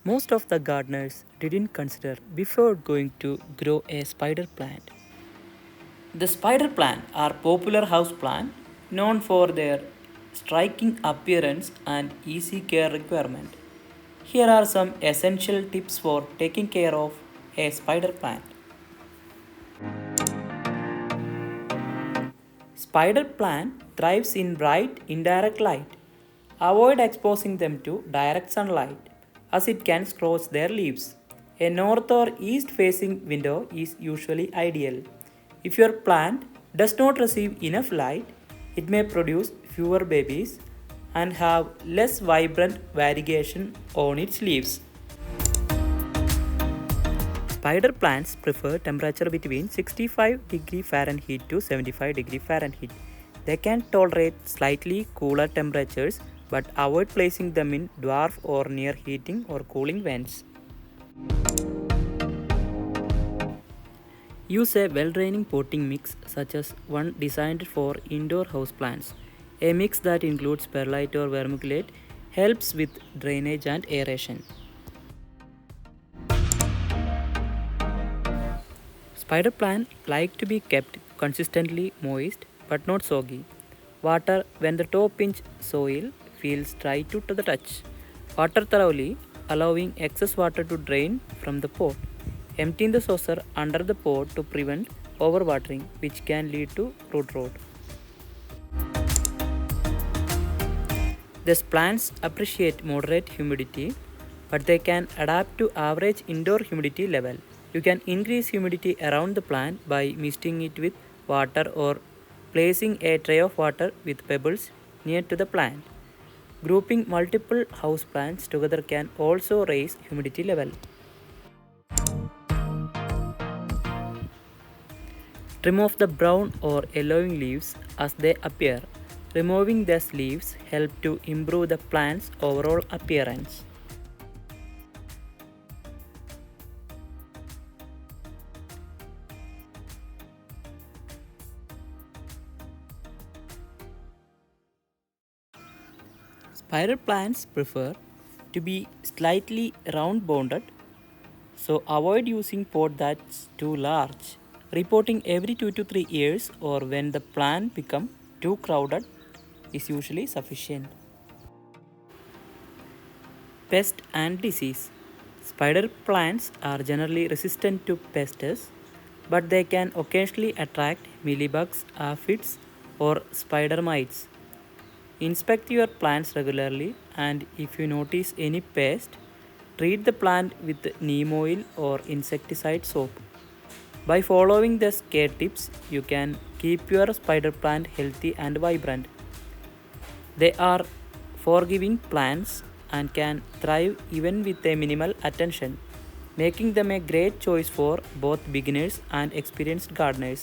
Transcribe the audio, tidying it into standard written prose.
most of the gardeners didn't consider before going to grow a spider plant. The spider plant are popular house plant known for their striking appearance and easy care requirement. Here are some essential tips for taking care of a spider plant. Spider plant thrives in bright indirect light. Avoid exposing them to direct sunlight as it can scorch their leaves. A north or east facing window is usually ideal. If your plant does not receive enough light, it may produce fewer babies and have less vibrant variegation on its leaves. Spider plants prefer temperature between 65°F to 75°F. They can tolerate slightly cooler temperatures but avoid placing them in dwarf or near heating or cooling vents. Use a well-draining potting mix such as one designed for indoor houseplants. A mix that includes perlite or vermiculite helps with drainage and aeration. Spider plants like to be kept consistently moist but not soggy. Water when the top inch soil feels dry to the touch. Water thoroughly, allowing excess water to drain from the pot. Emptying the saucer under the pot to prevent overwatering, which can lead to root rot. These plants appreciate moderate humidity, but they can adapt to average indoor humidity level. You can increase humidity around the plant by misting it with water or placing a tray of water with pebbles near to the plant. Grouping multiple house plants together can also raise humidity level. Trim off the brown or yellowing leaves as they appear. Removing these leaves help to improve the plant's overall appearance. Spider plants prefer to be slightly round bounded, so avoid using pot that's too large. Reporting every 2 to 3 years or when the plant becomes too crowded is usually sufficient. Pest and disease. Spider plants are generally resistant to pests, but they can occasionally attract mealybugs, aphids, or spider mites. Inspect your plants regularly, and if you notice any pest, treat the plant with neem oil or insecticide soap. By following these care tips, you can keep your spider plant healthy and vibrant. They are forgiving plants and can thrive even with a minimal attention, making them a great choice for both beginners and experienced gardeners.